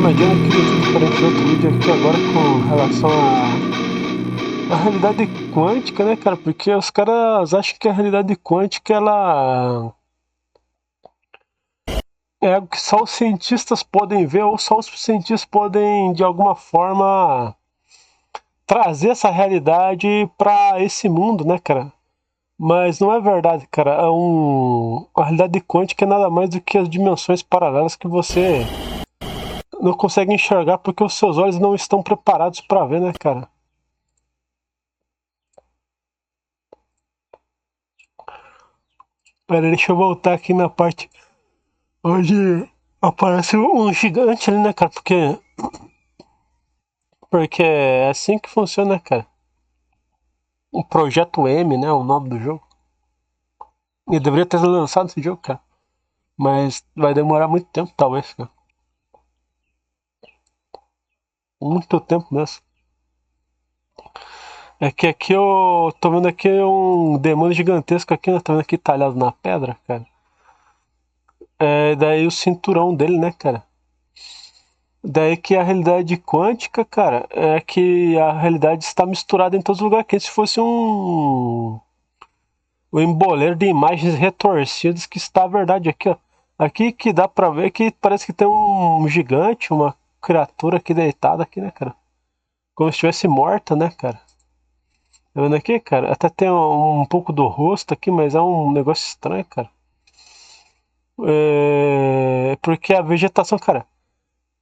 Fala, Johnny, aquele vídeo para entrar outro vídeo aqui agora com relação à realidade quântica, né, cara? Porque os caras acham que a realidade quântica ela é algo que só os cientistas podem ver ou só os cientistas podem, de alguma forma, trazer essa realidade para esse mundo, né, cara? Mas não é verdade, cara. A realidade quântica é nada mais do que as dimensões paralelas que você não consegue enxergar porque os seus olhos não estão preparados para ver, né, cara? Pera, deixa eu voltar aqui na parte onde aparece um gigante ali, né, cara? Porque é assim que funciona, né, cara? O Projeto M, né? O nome do jogo. E deveria ter lançado esse jogo, cara. Mas vai demorar muito tempo, talvez, cara. Muito tempo mesmo. É que aqui eu tô vendo aqui um demônio gigantesco aqui, né? Tô vendo aqui talhado na pedra, cara. É daí o cinturão dele, né, cara? Daí que a realidade quântica, cara, é que a realidade está misturada em todos os lugares, que se fosse um emboleiro de imagens retorcidas que está a verdade aqui, ó. Aqui que dá pra ver que parece que tem um gigante, uma criatura aqui deitada aqui, né, cara? Como se estivesse morta, né, cara? Tá vendo aqui, cara? Até tem um pouco do rosto aqui, mas é um negócio estranho, cara. Porque a vegetação, cara,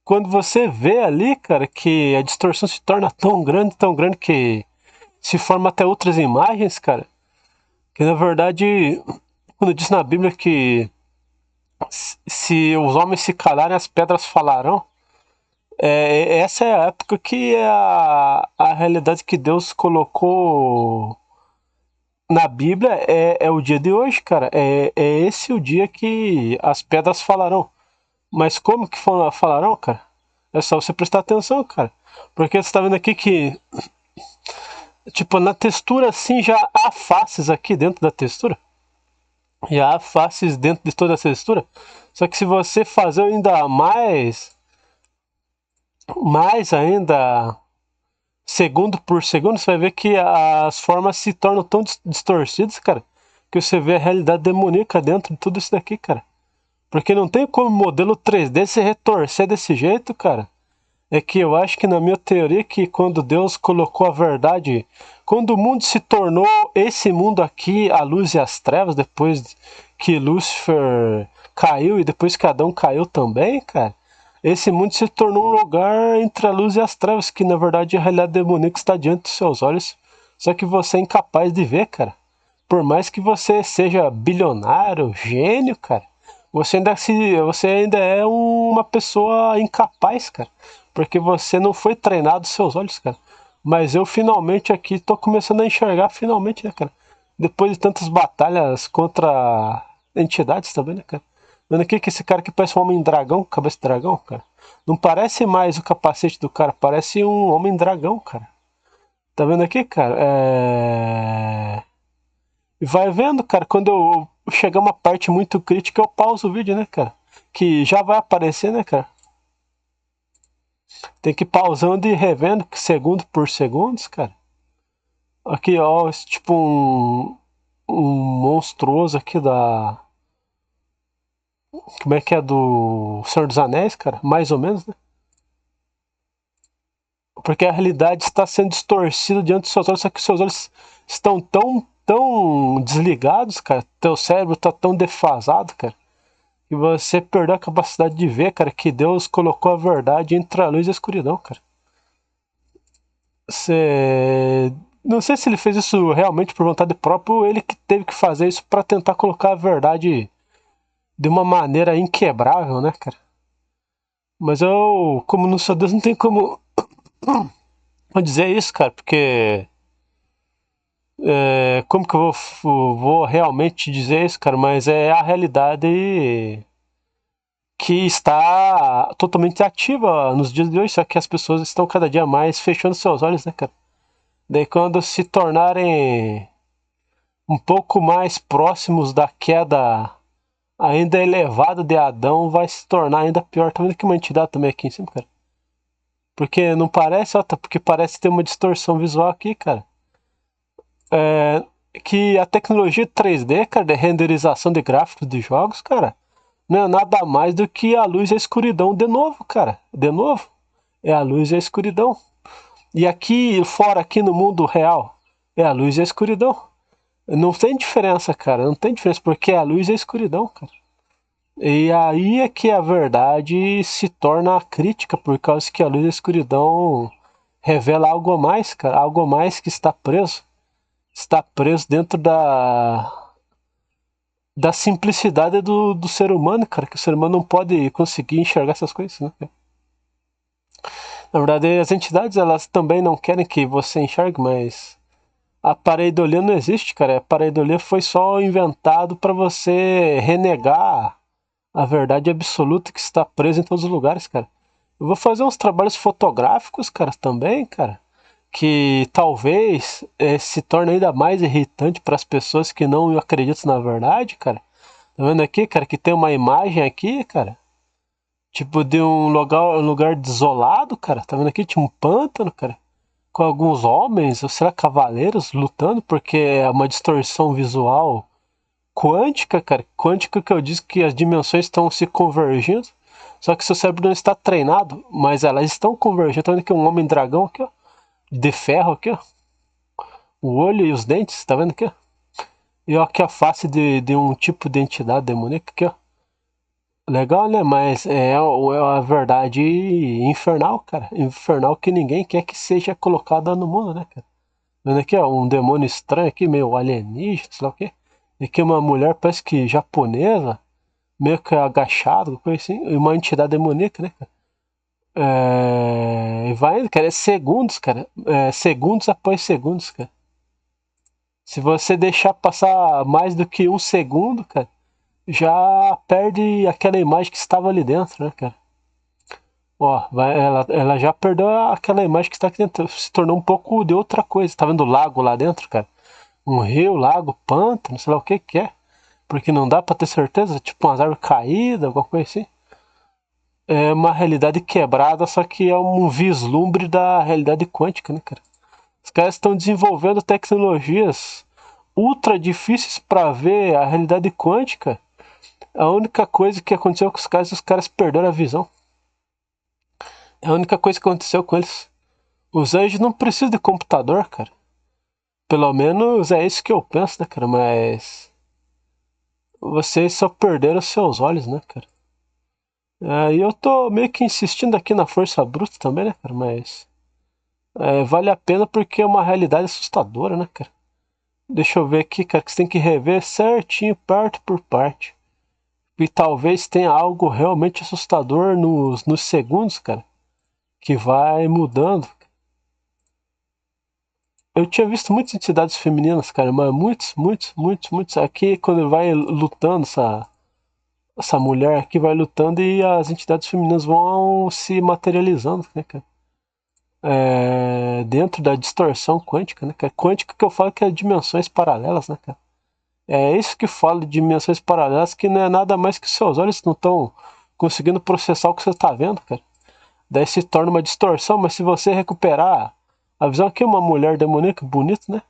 quando você vê ali, cara, que a distorção se torna tão grande que se forma até outras imagens, cara, que na verdade, quando diz na Bíblia que se os homens se calarem, as pedras falarão, essa é a época que é a realidade que Deus colocou na Bíblia é o dia de hoje, cara. É esse o dia que as pedras falarão. Mas como que falarão, cara? É só você prestar atenção, cara. Porque você tá vendo aqui que, tipo, na textura assim já há faces aqui dentro da textura. Já há faces dentro de toda essa textura. Só que se você fazer ainda mais ainda, segundo por segundo, você vai ver que as formas se tornam tão distorcidas, cara, que você vê a realidade demoníaca dentro de tudo isso daqui, cara. Porque não tem como modelo 3D se retorcer desse jeito, cara. É que eu acho que na minha teoria que quando Deus colocou a verdade, quando o mundo se tornou esse mundo aqui, a luz e as trevas, depois que Lúcifer caiu e depois que Adão caiu também, cara, esse mundo se tornou um lugar entre a luz e as trevas, que na verdade a realidade demoníaca está diante dos seus olhos, só que você é incapaz de ver, cara. Por mais que você seja bilionário, gênio, cara, você ainda é uma pessoa incapaz, cara, porque você não foi treinado seus olhos, cara. Mas eu finalmente aqui tô começando a enxergar, finalmente, né, cara? Depois de tantas batalhas contra entidades também, né, cara? Vendo aqui que esse cara aqui parece um homem dragão, cabeça de dragão, cara. Não parece mais o capacete do cara, parece um homem dragão, cara. Tá vendo aqui, cara? E vai vendo, cara, quando eu chegar uma parte muito crítica, eu pauso o vídeo, né, cara? Que já vai aparecer, né, cara? Tem que ir pausando e revendo segundo por segundos, cara. Aqui, ó, esse tipo um monstruoso aqui da. Como é que é? Do Senhor dos Anéis, cara? Mais ou menos, né? Porque a realidade está sendo distorcida diante dos seus olhos, só que os seus olhos estão tão desligados, cara. Teu cérebro está tão defasado, cara, que você perdeu a capacidade de ver, cara, que Deus colocou a verdade entre a luz e a escuridão, cara. Você... Não sei se ele fez isso realmente por vontade própria ou ele que teve que fazer isso para tentar colocar a verdade de uma maneira inquebrável, né, cara? Mas eu, como não sou Deus, não tem como dizer isso, cara, porque como que eu vou realmente dizer isso, cara? Mas é a realidade que está totalmente ativa nos dias de hoje, só que as pessoas estão cada dia mais fechando seus olhos, né, cara? Daí quando se tornarem um pouco mais próximos da queda ainda elevada de Adão, vai se tornar ainda pior. Tá vendo que uma entidade também aqui em cima, cara? Porque não parece, ó, tá, porque parece ter uma distorção visual aqui, cara. É, que a tecnologia 3D, cara, de renderização de gráficos de jogos, cara, não é nada mais do que a luz e a escuridão de novo, cara. De novo, é a luz e a escuridão. E aqui fora, aqui no mundo real, é a luz e a escuridão. Não tem diferença, cara. Não tem diferença, porque é a luz e a escuridão, cara. E aí é que a verdade se torna crítica, por causa que a luz e a escuridão revela algo a mais, cara. Algo a mais que está preso. Está preso dentro da simplicidade do ser humano, cara. Que o ser humano não pode conseguir enxergar essas coisas, né? Na verdade, as entidades, elas também não querem que você enxergue, mas a pareidolia não existe, cara. A pareidolia foi só inventado para você renegar a verdade absoluta que está presa em todos os lugares, cara. Eu vou fazer uns trabalhos fotográficos, cara, também, cara, que talvez se torne ainda mais irritante para as pessoas que não acreditam na verdade, cara. Tá vendo aqui, cara, que tem uma imagem aqui, cara, tipo de um lugar desolado, cara. Tá vendo aqui? Tinha um pântano, cara, com alguns homens, ou será cavaleiros, lutando, porque é uma distorção visual quântica, cara. Quântica que eu disse que as dimensões estão se convergindo, só que seu cérebro não está treinado, mas elas estão convergindo. Tá vendo aqui um homem dragão aqui, ó, de ferro aqui, ó. O olho e os dentes, tá vendo aqui, ó? E ó, aqui a face de um tipo de entidade demoníaca aqui, ó. Legal, né? Mas é a verdade infernal, cara. Infernal que ninguém quer que seja colocada no mundo, né, cara? Vendo aqui, ó, um demônio estranho aqui, meio alienígena, sei lá o quê. E aqui uma mulher, parece que japonesa, meio que agachado, coisa assim. E uma entidade demoníaca, né, cara? E vai indo, cara. É segundos, cara. Segundos após segundos, cara. Se você deixar passar mais do que um segundo, cara, já perde aquela imagem que estava ali dentro, né, cara? Ó, ela já perdeu aquela imagem que está aqui dentro, se tornou um pouco de outra coisa. Tá vendo o lago lá dentro, cara? Um rio, lago, pântano, sei lá o que é. Porque não dá pra ter certeza, tipo umas árvores caídas, alguma coisa assim. É uma realidade quebrada, só que é um vislumbre da realidade quântica, né, cara? Os caras estão desenvolvendo tecnologias ultra difíceis para ver a realidade quântica. A única coisa que aconteceu com os caras perderam a visão. É a única coisa que aconteceu com eles. Os anjos não precisam de computador, cara. Pelo menos é isso que eu penso, né, cara? Mas vocês só perderam seus olhos, né, cara? E eu tô meio que insistindo aqui na força bruta também, né, cara? Mas vale a pena porque é uma realidade assustadora, né, cara? Deixa eu ver aqui, cara, que você tem que rever certinho, parte por parte. E talvez tenha algo realmente assustador nos segundos, cara, que vai mudando. Eu tinha visto muitas entidades femininas, cara, mas muitos. Aqui, quando vai lutando, essa mulher aqui vai lutando e as entidades femininas vão se materializando, né, cara? Dentro da distorção quântica, né, cara? Quântica que eu falo que é dimensões paralelas, né, cara? É isso que falo de dimensões paralelas, que não é nada mais que seus olhos não estão conseguindo processar o que você está vendo, cara. Daí se torna uma distorção, mas se você recuperar a visão aqui, uma mulher demoníaca, bonita, né?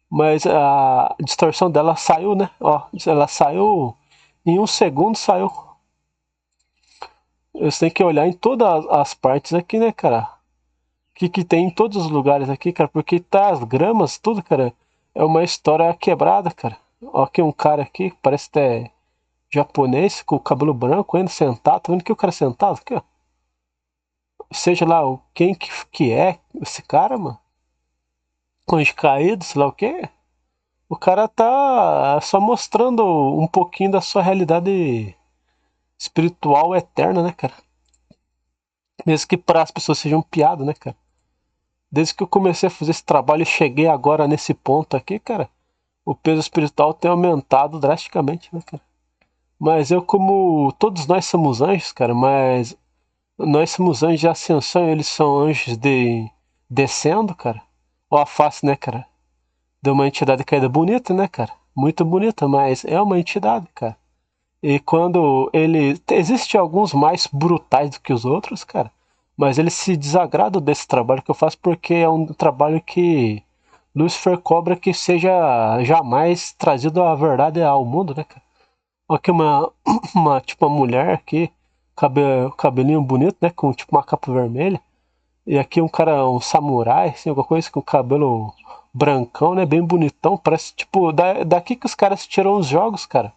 Mas a distorção dela saiu, né? Ó, ela saiu em um segundo, saiu. Você tem que olhar em todas as partes aqui, né, cara? Que tem em todos os lugares aqui, cara, porque tá as gramas, tudo, cara, é uma história quebrada, cara. Ó, aqui um cara aqui, parece até japonês, com o cabelo branco, ainda sentado, tá vendo que o cara sentado aqui, ó? Seja lá quem que é esse cara, mano, com os caídos, sei lá o quê. O cara tá só mostrando um pouquinho da sua realidade espiritual eterna, né, cara? Mesmo que para as pessoas sejam piada, né, cara? Desde que eu comecei a fazer esse trabalho e cheguei agora nesse ponto aqui, cara, o peso espiritual tem aumentado drasticamente, né, cara? Mas eu, como todos nós somos anjos, cara, mas nós somos anjos de ascensão, eles são anjos de descendo, cara. Ó a face, né, cara? De uma entidade caída bonita, né, cara? Muito bonita, mas é uma entidade, cara. E quando ele. Existem alguns mais brutais do que os outros, cara. Mas eles se desagradam desse trabalho que eu faço porque é um trabalho que Lucifer cobra que seja jamais trazido a verdade ao mundo, né, cara? Olha aqui tipo uma mulher aqui, cabelinho bonito, né, com tipo uma capa vermelha. E aqui um cara, um samurai, assim, alguma coisa com cabelo brancão, né, bem bonitão. Parece, tipo, daqui que os caras tiram os jogos, cara.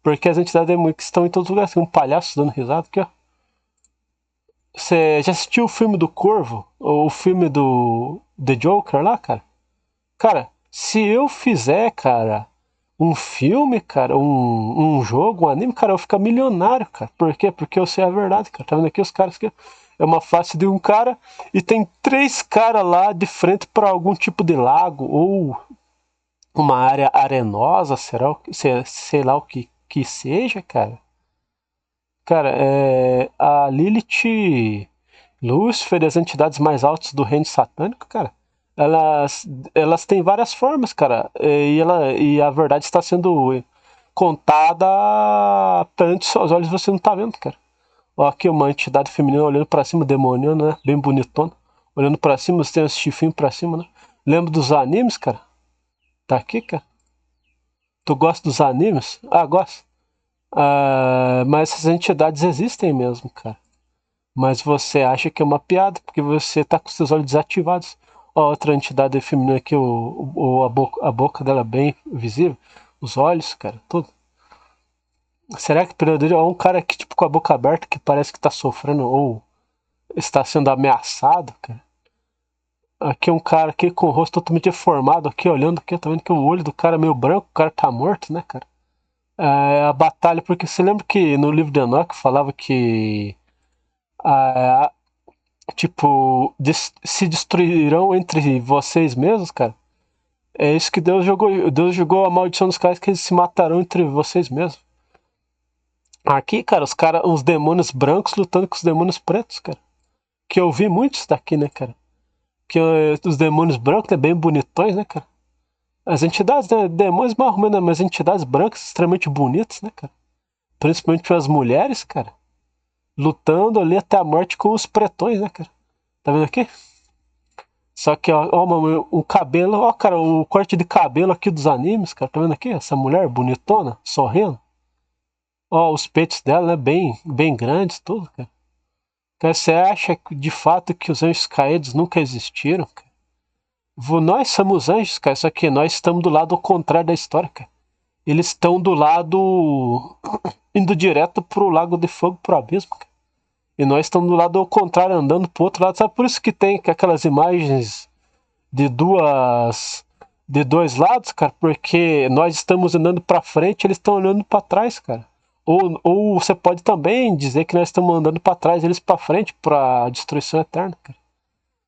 Porque as entidades que estão em todos os lugares. Tem um palhaço dando risada aqui, ó. Você já assistiu o filme do Corvo? Ou o filme do The Joker lá, cara? Cara, se eu fizer, cara, um filme, cara, um jogo, um anime, cara, eu vou ficar milionário, cara. Por quê? Porque eu sei a verdade, cara. Tá vendo aqui os caras que é uma face de um cara e tem três caras lá de frente para algum tipo de lago ou uma área arenosa, será, sei lá o que seja, cara. Cara, a Lilith, Lúcifer e as entidades mais altas do reino satânico, cara, elas têm várias formas, cara, e a verdade está sendo contada perante seus olhos, você não tá vendo, cara. Ó, aqui uma entidade feminina olhando pra cima, demoniana, né? Bem bonitona. Olhando pra cima, você tem esse chifrinho pra cima, né? Lembra dos animes, cara? Tá aqui, cara? Tu gosta dos animes? Ah, gosto. Mas essas entidades existem mesmo, cara. Mas você acha que é uma piada, porque você tá com seus olhos desativados. Ó, outra entidade feminina aqui, a boca dela é bem visível. Os olhos, cara, tudo. Será que período é um cara aqui, tipo, com a boca aberta, que parece que tá sofrendo ou está sendo ameaçado, cara? Aqui é um cara aqui com o rosto totalmente deformado, aqui olhando aqui, tá vendo que o olho do cara é meio branco, o cara tá morto, né, cara? A batalha, porque você lembra que no livro de Enoch falava que a, tipo, se destruirão entre vocês mesmos, cara? É isso que Deus jogou. Deus jogou a maldição dos caras que eles se matarão entre vocês mesmos. Aqui, cara, os demônios brancos lutando com os demônios pretos, cara. Que eu vi muitos daqui, né, cara? Que os demônios brancos, né, bem bonitões, né, cara? As entidades, né, demônios mais ou menos, mas entidades brancas extremamente bonitas, né, cara? Principalmente para as mulheres, cara. Lutando ali até a morte com os pretões, né, cara? Tá vendo aqui? Só que, ó, mano, o cabelo, ó, cara, o corte de cabelo aqui dos animes, cara, tá vendo aqui? Essa mulher bonitona, sorrindo. Ó, os peitos dela, né, bem grandes, tudo, cara. Cara, você acha de fato que os anjos caídos nunca existiram, cara? Nós somos anjos, cara, só que nós estamos do lado contrário da história, cara. Eles estão do lado indo direto pro Lago de Fogo, pro abismo, cara. E nós estamos do lado ao contrário, andando pro outro lado. Sabe por isso que tem aquelas imagens de dois lados, cara? Porque nós estamos andando para frente, eles estão olhando para trás, cara. Ou você pode também dizer que nós estamos andando para trás, eles para frente, para destruição eterna, cara.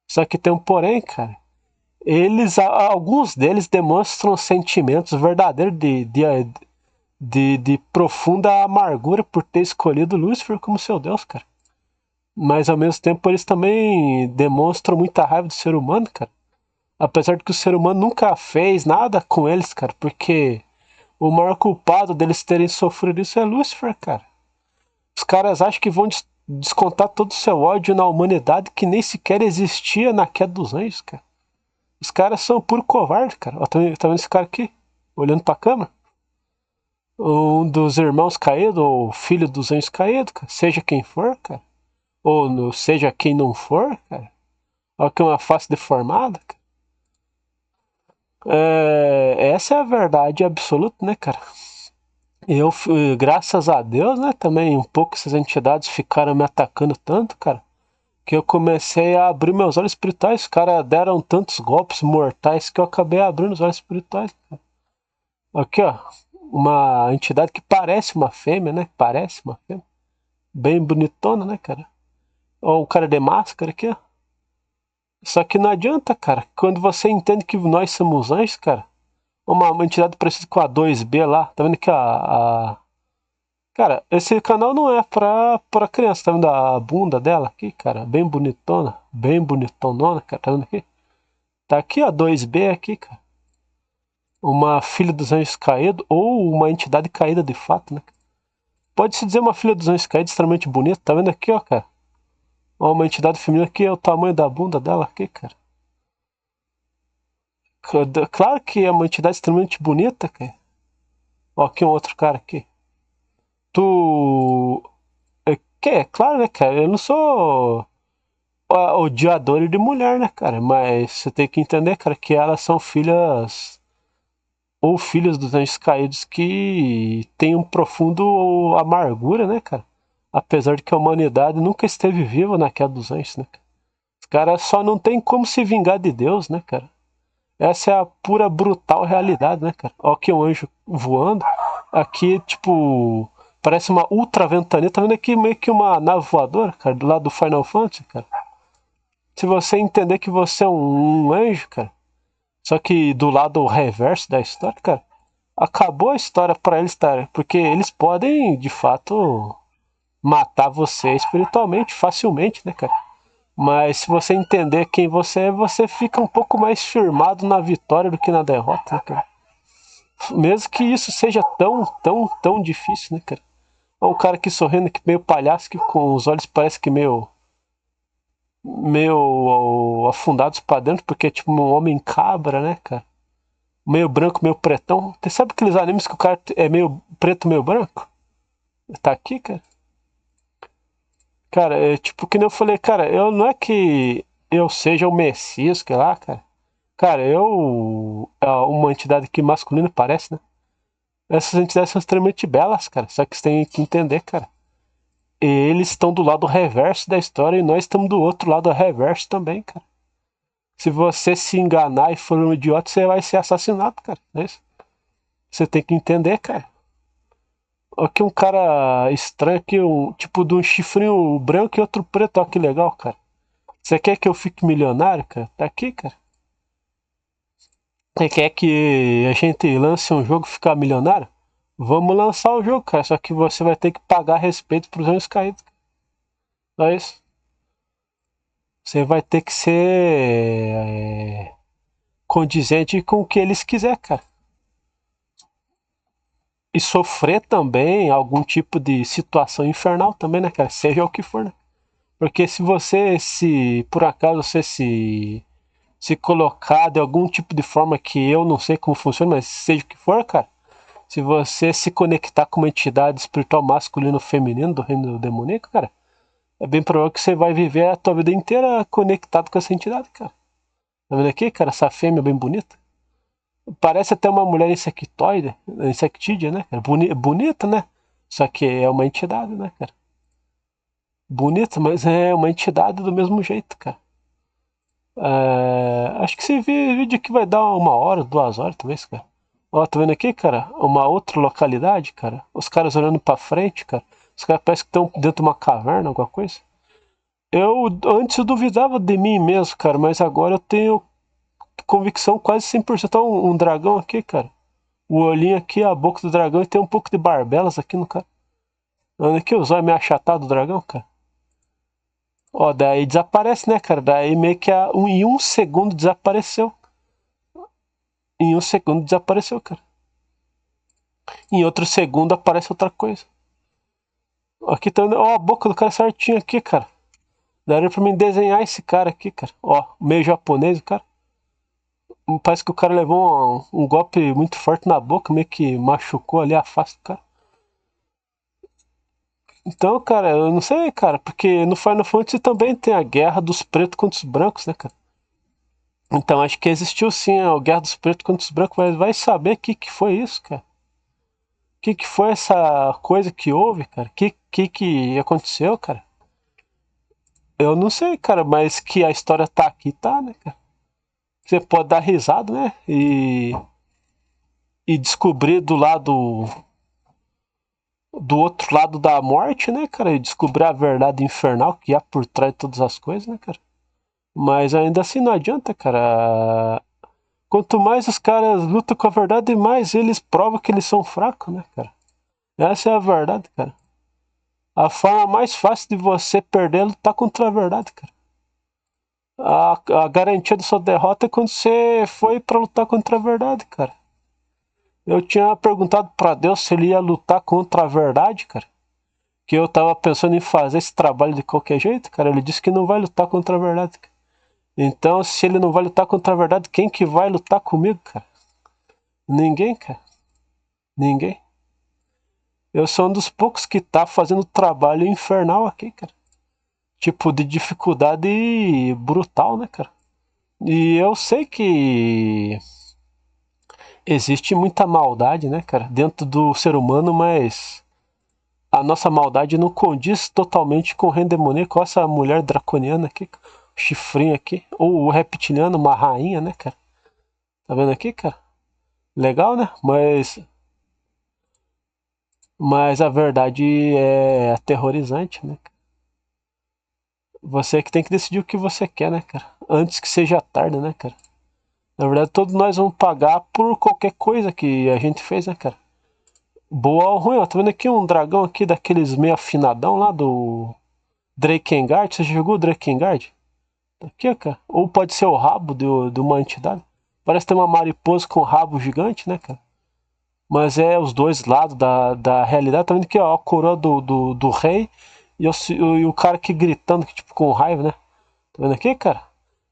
Só que tem um porém, cara. Alguns deles demonstram sentimentos verdadeiros de profunda amargura por ter escolhido Lúcifer como seu Deus, cara. Mas ao mesmo tempo eles também demonstram muita raiva do ser humano, cara. Apesar de que o ser humano nunca fez nada com eles, cara, porque o maior culpado deles terem sofrido isso é Lúcifer, cara. Os caras acham que vão descontar todo o seu ódio na humanidade que nem sequer existia na queda dos anjos, cara. Os caras são puro covarde, cara. Ó, tá vendo esse cara aqui? Olhando pra câmera? Um dos irmãos caídos, ou filho dos anjos caídos, cara. Seja quem for, cara. Ou seja quem não for, cara. Olha que é uma face deformada, cara. Essa é a verdade absoluta, né, cara? Eu, graças a Deus, né, também um pouco essas entidades ficaram me atacando tanto, cara, que eu comecei a abrir meus olhos espirituais. Os caras deram tantos golpes mortais que eu acabei abrindo os olhos espirituais, cara. Aqui, ó, uma entidade que parece uma fêmea, né? Parece uma fêmea. Bem bonitona, né, cara? Ó, o cara de máscara aqui, ó. Só que não adianta, cara. Quando você entende que nós somos anjos, cara, uma entidade parecida com a 2B lá, tá vendo que Cara, esse canal não é pra criança, tá vendo a bunda dela aqui, cara? Bem bonitonona, cara, tá vendo aqui? Tá aqui a 2B aqui, cara. Uma filha dos anjos caídos, ou uma entidade caída de fato, né? Pode-se dizer uma filha dos anjos caídos extremamente bonita, tá vendo aqui, ó, cara? uma entidade feminina que é o tamanho da bunda dela aqui, cara. Claro que é uma entidade extremamente bonita, cara. Ó, aqui um outro cara aqui. Tu. Claro, né, cara? Eu não sou odiador de mulher, né, cara? Mas você tem que entender, cara, que elas são filhas ou filhos dos anjos caídos que têm um profundo amargura, né, cara? Apesar de que a humanidade nunca esteve viva na queda dos anjos, né, cara? Os caras só não tem como se vingar de Deus, né, cara? Essa é a pura, brutal realidade, né, cara? Ó, aqui um anjo voando. Aqui, tipo, parece uma ultra ventania. Tá vendo aqui meio que uma nave voadora, cara, do lado do Final Fantasy, cara? Se você entender que você é um anjo, cara, só que do lado reverso da história, cara, acabou a história pra eles, cara. Porque eles podem, de fato, matar você espiritualmente, facilmente, né, cara? Mas se você entender quem você é, você fica um pouco mais firmado na vitória do que na derrota, né, cara? Mesmo que isso seja tão difícil, né, cara? Olha um cara aqui sorrindo, que meio palhaço, que com os olhos parece que meio afundados pra dentro, porque é tipo um homem cabra, né, cara? Meio branco, meio pretão. Você sabe aqueles animes que o cara é meio preto, meio branco? Tá aqui, cara? Cara, é tipo que nem eu falei, cara, eu não é que eu seja o Messias, que lá, cara. Cara, eu. É uma entidade que masculina parece, né? Essas entidades são extremamente belas, cara. Só que você tem que entender, cara. Eles estão do lado reverso da história e nós estamos do outro lado reverso também, cara. Se você se enganar e for um idiota, você vai ser assassinado, cara. É isso. Você tem que entender, cara. Aqui um cara estranho aqui, tipo de um chifrinho branco e outro preto. Olha que legal, cara. Você quer que eu fique milionário, cara? Tá aqui, cara. Você quer que a gente lance um jogo e ficar milionário? Vamos lançar o jogo, cara. Só que você vai ter que pagar respeito pros anjos caídos. Só isso. Você vai ter que ser condizente com o que eles quiserem, cara. E sofrer também algum tipo de situação infernal também, né, cara? Seja o que for, né? Porque se você, se por acaso você se colocar de algum tipo de forma que eu não sei como funciona, mas seja o que for, cara, se você se conectar com uma entidade espiritual masculino ou feminino do reino demoníaco, cara, é bem provável que você vai viver a tua vida inteira conectado com essa entidade, cara. Tá vendo aqui, cara, essa fêmea bem bonita? Parece até uma mulher insectoide, insectídea, né, cara? Bonita, né? Só que é uma entidade, né, cara? Bonita, mas é uma entidade do mesmo jeito, cara. Acho que esse vídeo aqui vai dar 1 hora, 2 horas, talvez, cara. Ó, tá vendo aqui, cara? Uma outra localidade, cara. Os caras olhando pra frente, cara. Os caras parecem que estão dentro de uma caverna, alguma coisa. Eu antes eu duvidava de mim mesmo, cara, mas agora eu tenho convicção quase 100%. Olha um dragão aqui, cara. O olhinho aqui, a boca do dragão, e tem um pouco de barbelas aqui no cara. Olha aqui, os olhos meio achatados do dragão, cara. Ó, daí desaparece, né, cara? Daí meio que em 1 segundo desapareceu. Em 1 segundo desapareceu, cara. Em outro segundo aparece outra coisa. Aqui tá, ó, a boca do cara certinho aqui, cara. Daria pra mim desenhar esse cara aqui, cara. Ó, meio japonês, o cara. Parece que o cara levou um golpe muito forte na boca, meio que machucou ali a face do cara. Então, cara, eu não sei, cara, porque no Final Fantasy também tem a guerra dos pretos contra os brancos, né, cara? Então acho que existiu sim a guerra dos pretos contra os brancos, mas vai saber o que foi isso, cara? O que foi essa coisa que houve, cara? O que aconteceu, cara? Eu não sei, cara, mas que a história tá aqui, tá, né, cara? Você pode dar risada, né? E descobrir do outro lado da morte, né, cara? E descobrir a verdade infernal que há por trás de todas as coisas, né, cara? Mas ainda assim não adianta, cara. Quanto mais os caras lutam com a verdade, mais eles provam que eles são fracos, né, cara? Essa é a verdade, cara. A forma mais fácil de você perder é lutar contra a verdade, cara. A garantia da sua derrota é quando você foi pra lutar contra a verdade, cara. Eu tinha perguntado pra Deus se ele ia lutar contra a verdade, cara. Que eu tava pensando em fazer esse trabalho de qualquer jeito, cara. Ele disse que não vai lutar contra a verdade. Então, se ele não vai lutar contra a verdade, quem que vai lutar comigo, cara? Ninguém, cara. Ninguém. Eu sou um dos poucos que tá fazendo trabalho infernal aqui, cara. Tipo, de dificuldade brutal, né, cara? E eu sei que existe muita maldade, né, cara, dentro do ser humano, mas a nossa maldade não condiz totalmente com o reino demoníaco. Olha essa mulher draconiana aqui, o chifrinho aqui, ou o reptiliano, uma rainha, né, cara? Tá vendo aqui, cara? Legal, né? Mas a verdade é aterrorizante, né? Você que tem que decidir o que você quer, né, cara? Antes que seja tarde, né, cara? Na verdade, todos nós vamos pagar por qualquer coisa que a gente fez, né, cara? Boa ou ruim, ó. Tá vendo aqui um dragão aqui daqueles meio afinadão lá do Drakengard? Você já jogou o Drakengard? Aqui, ó, cara. Ou pode ser o rabo de uma entidade. Parece ter uma mariposa com rabo gigante, né, cara? Mas é os dois lados da realidade. Tá vendo aqui, ó, a coroa do rei e o cara aqui gritando, tipo, com raiva, né? Tá vendo aqui, cara?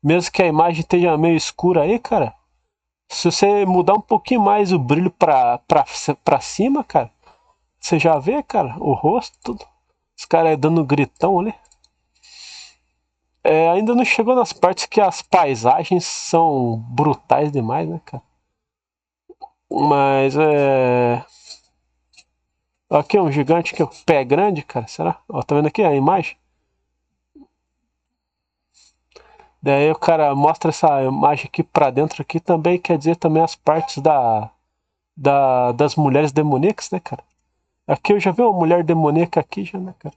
Mesmo que a imagem esteja meio escura aí, cara, se você mudar um pouquinho mais o brilho pra cima, cara, você já vê, cara, o rosto, tudo. Os caras dando gritão ali. Ainda não chegou nas partes que as paisagens são brutais demais, né, cara? Mas aqui é um gigante que é o pé grande, cara. Será? Ó, tá vendo aqui a imagem? Daí o cara mostra essa imagem aqui pra dentro aqui também, quer dizer também as partes das mulheres demoníacas, né, cara? Aqui eu já vi uma mulher demoníaca aqui já, né, cara?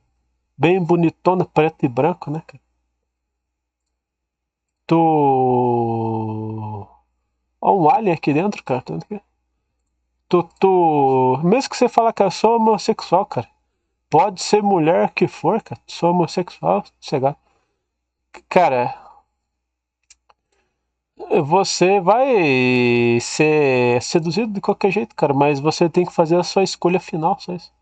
Bem bonitona, preto e branco, né, cara? Tu. Ó, um alien aqui dentro, cara. Tá vendo aqui? Mesmo que você fala que eu sou homossexual, cara. Pode ser mulher que for, cara. Sou homossexual, cegado. Cara, você vai ser seduzido de qualquer jeito, cara. Mas você tem que fazer a sua escolha final, só isso.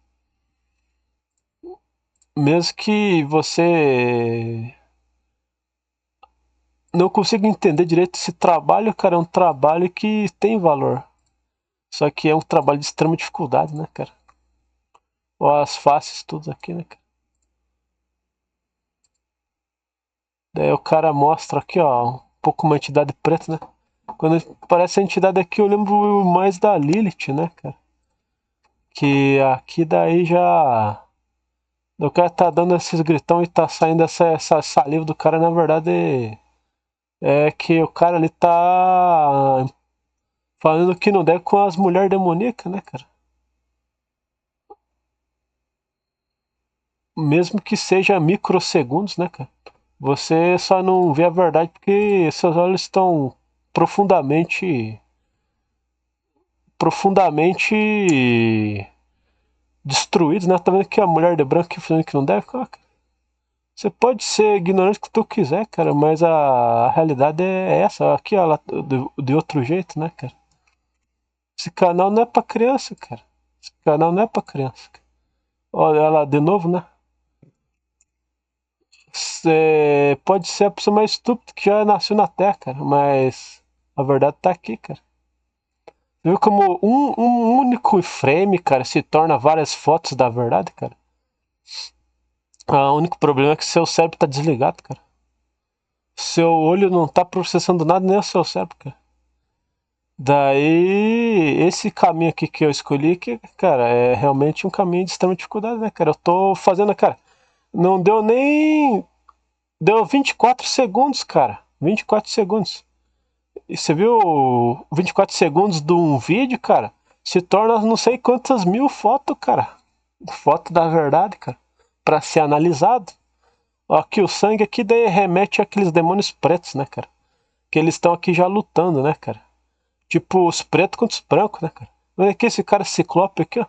Mesmo que você não consiga entender direito esse trabalho, cara, é um trabalho que tem valor. Só que é um trabalho de extrema dificuldade, né, cara? Ó, as faces, tudo aqui, né, cara? Daí o cara mostra aqui, ó, um pouco uma entidade preta, né? Quando aparece a entidade aqui, eu lembro mais da Lilith, né, cara? Que aqui daí já. O cara tá dando esses gritão e tá saindo essa saliva do cara, na verdade, é que o cara ali tá falando que não deve com as mulheres demoníacas, né, cara? Mesmo que seja microsegundos, né, cara? Você só não vê a verdade porque seus olhos estão profundamente, profundamente destruídos, né? Tá vendo que a mulher de branco falando que não deve? Cara, você pode ser ignorante que tu quiser, cara, mas a realidade é essa. Aqui, ela de outro jeito, né, cara? Esse canal não é pra criança, cara. Esse canal não é pra criança. Olha ela de novo, né? Você pode ser a pessoa mais estúpida que já nasceu na Terra, cara, mas a verdade tá aqui, cara. Viu como um único frame, cara, se torna várias fotos da verdade, cara? O único problema é que seu cérebro tá desligado, cara. Seu olho não tá processando nada, nem o seu cérebro, cara. Daí, esse caminho aqui que eu escolhi, que, cara, é realmente um caminho de extrema dificuldade, né, cara? Eu tô fazendo, cara, não deu nem. Deu 24 segundos, cara. 24 segundos. E você viu 24 segundos de um vídeo, cara? Se torna não sei quantas mil fotos, cara. Foto da verdade, cara. Pra ser analisado. Ó, aqui o sangue aqui daí remete àqueles demônios pretos, né, cara? Que eles estão aqui já lutando, né, cara? Tipo, os pretos contra os brancos, né, cara? Olha aqui esse cara ciclope aqui, ó.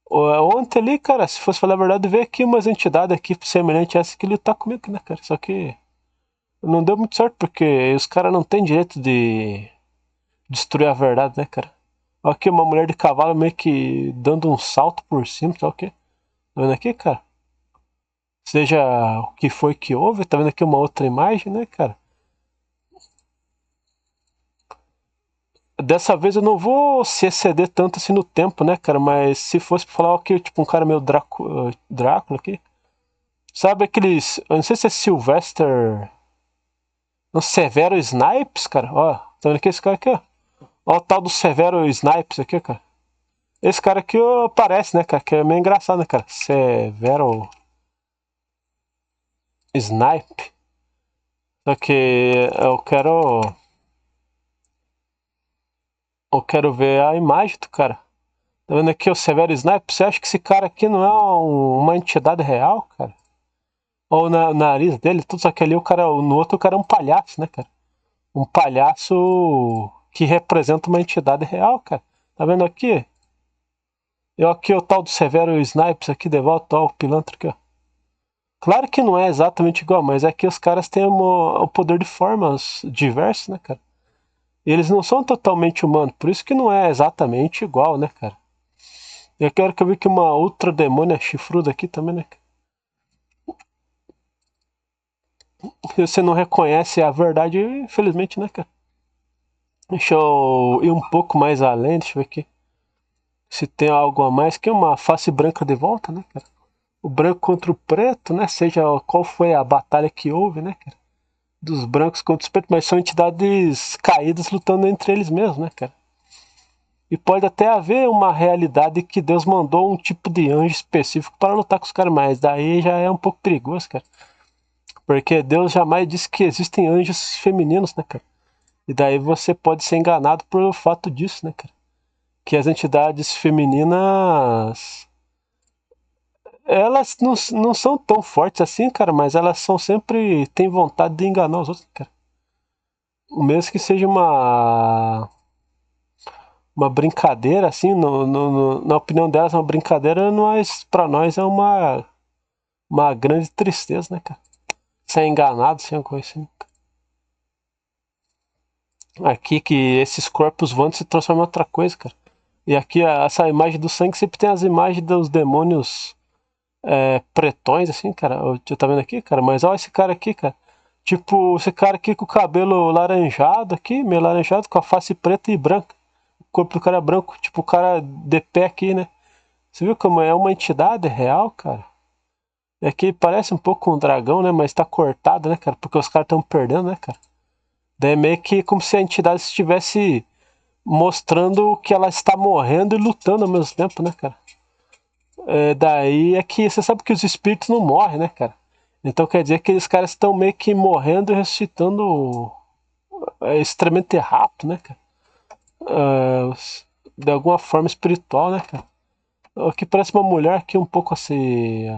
Ontem ali, cara, se fosse falar a verdade, veio aqui umas entidades aqui semelhantes a essa que lutar comigo, né, cara? Só que não deu muito certo, porque os caras não têm direito de destruir a verdade, né, cara? Ó, aqui uma mulher de cavalo meio que dando um salto por cima, sabe o quê? Tá vendo aqui, cara? Seja o que foi que houve, tá vendo aqui uma outra imagem, né, cara? Dessa vez eu não vou se exceder tanto assim no tempo, né, cara? Mas se fosse pra falar que tipo um cara meio Drácula aqui. Sabe aqueles. Eu não sei se é Sylvester. Um Severo Snipes, cara. Ó, tá vendo aqui esse cara aqui, ó? Ó o tal do Severo Snipes aqui, cara. Esse cara aqui ó, parece, né, cara? Que é meio engraçado, né, cara? Severo Snipe. Só que eu quero. Eu quero ver a imagem do cara. Tá vendo aqui o Severo Snipe? Você acha que esse cara aqui não é uma entidade real, cara? Ou na nariz dele, tudo só que ali o cara, no outro o cara é um palhaço, né, cara? Um palhaço que representa uma entidade real, cara. Tá vendo aqui? Eu aqui o tal do Severo Snipes aqui de volta, ó, o pilantra aqui, ó. Claro que não é exatamente igual, mas é que os caras têm o poder de formas diversas, né, cara? E eles não são totalmente humanos, por isso que não é exatamente igual, né, cara? E aqui a hora que eu vi que uma outra demônia chifruda aqui também, né? Se você não reconhece a verdade, infelizmente, né, cara? Deixa eu ir um pouco mais além, deixa eu ver aqui. Se tem algo a mais, que uma face branca de volta, né, cara? O branco contra o preto, né? Seja qual foi a batalha que houve, né, cara? Dos brancos contra os pretos, mas são entidades caídas lutando entre eles mesmos, né, cara? E pode até haver uma realidade que Deus mandou um tipo de anjo específico para lutar com os caras, mas daí já é um pouco perigoso, cara. Porque Deus jamais disse que existem anjos femininos, né, cara? E daí você pode ser enganado pelo fato disso, né, cara? Que as entidades femininas elas não são tão fortes assim, cara, mas elas são sempre. Têm vontade de enganar os outros, cara. Mesmo que seja uma brincadeira, assim, na opinião delas, uma brincadeira, mas pra nós é uma grande tristeza, né, cara? Ser enganado, sem uma coisa assim. Aqui que esses corpos voando se transformam em outra coisa, cara. E aqui essa imagem do sangue sempre tem as imagens dos demônios pretões, assim, cara. Eu tá vendo aqui, cara? Mas olha esse cara aqui, cara. Tipo, esse cara aqui com o cabelo laranjado aqui, meio laranjado, com a face preta e branca. O corpo do cara é branco, tipo o cara de pé aqui, né? Você viu como é uma entidade real, cara? É que parece um pouco um dragão, né? Mas tá cortado, né, cara? Porque os caras estão perdendo, né, cara? Daí é meio que como se a entidade estivesse mostrando que ela está morrendo e lutando ao mesmo tempo, né, cara? Daí é que você sabe que os espíritos não morrem, né, cara? Então quer dizer que aqueles caras estão meio que morrendo e ressuscitando extremamente rápido, né, cara? De alguma forma espiritual, né, cara? Aqui parece uma mulher aqui um pouco assim.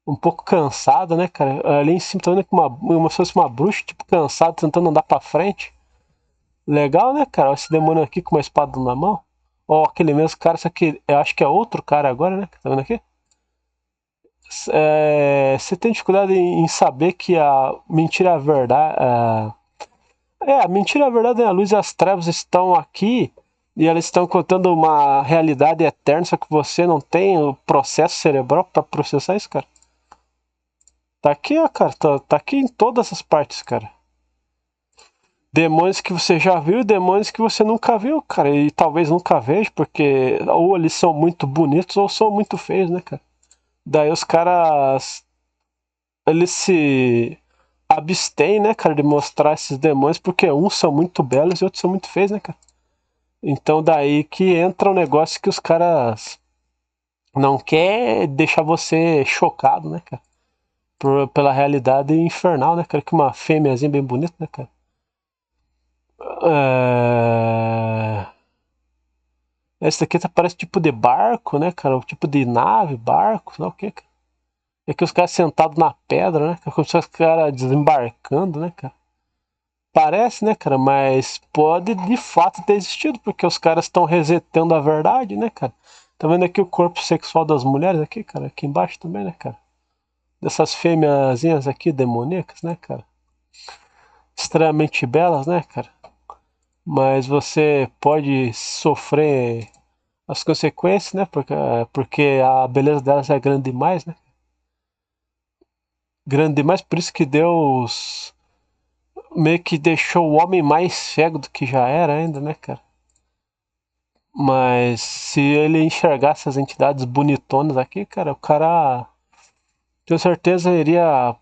Um pouco cansada, né, cara? Ali em cima tá vendo que uma se fosse uma bruxa, tipo, cansada, tentando andar pra frente. Legal, né, cara? Esse demônio aqui com uma espada na mão. Ó, aquele mesmo cara, só que eu acho que é outro cara agora, né? Tá vendo aqui? Você tem dificuldade em saber que a mentira é a verdade. A mentira é a verdade, né? A luz e as trevas estão aqui e elas estão contando uma realidade eterna, só que você não tem o processo cerebral para processar isso, cara. Tá aqui, ó, cara. Tá aqui em todas as partes, cara. Demônios que você já viu e demônios que você nunca viu, cara. E talvez nunca veja, porque ou eles são muito bonitos ou são muito feios, né, cara? Daí os caras. Eles se abstêm, né, cara, de mostrar esses demônios, porque uns são muito belos e outros são muito feios, né, cara? Então daí que entra um negócio que os caras não quer deixar você chocado, né, cara? Pela realidade infernal, né, cara? Que uma fêmeazinha bem bonita, né, cara? Esse daqui parece tipo de barco, né, cara? Tipo de nave, barco, sei lá o que, cara. É que os caras sentados na pedra, né? Como se fosse os caras desembarcando, né, cara? Parece, né, cara? Mas pode de fato ter existido, porque os caras estão resetando a verdade, né, cara? Tá vendo aqui o corpo sexual das mulheres aqui, cara? Aqui embaixo também, né, cara? Dessas fêmeazinhas aqui, demoníacas, né, cara? Extremamente belas, né, cara? Mas você pode sofrer as consequências, né? Porque a beleza delas é grande demais, né? Grande demais, por isso que Deus meio que deixou o homem mais cego do que já era ainda, né, cara? Mas se ele enxergasse as entidades bonitonas aqui, cara, o cara, tenho certeza, iria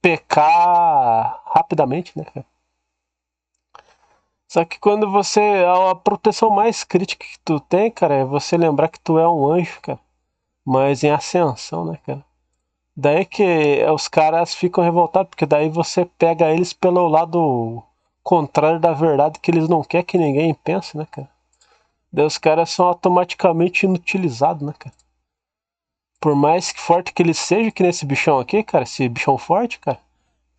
pecar rapidamente, né, cara? Só que quando você. A proteção mais crítica que tu tem, cara, é você lembrar que tu é um anjo, cara. Mas em ascensão, né, cara? Daí que os caras ficam revoltados, porque daí você pega eles pelo lado contrário da verdade que eles não querem que ninguém pense, né, cara? Daí os caras são automaticamente inutilizados, né, cara? Por mais que forte que ele seja, que nesse bichão aqui, cara, esse bichão forte, cara,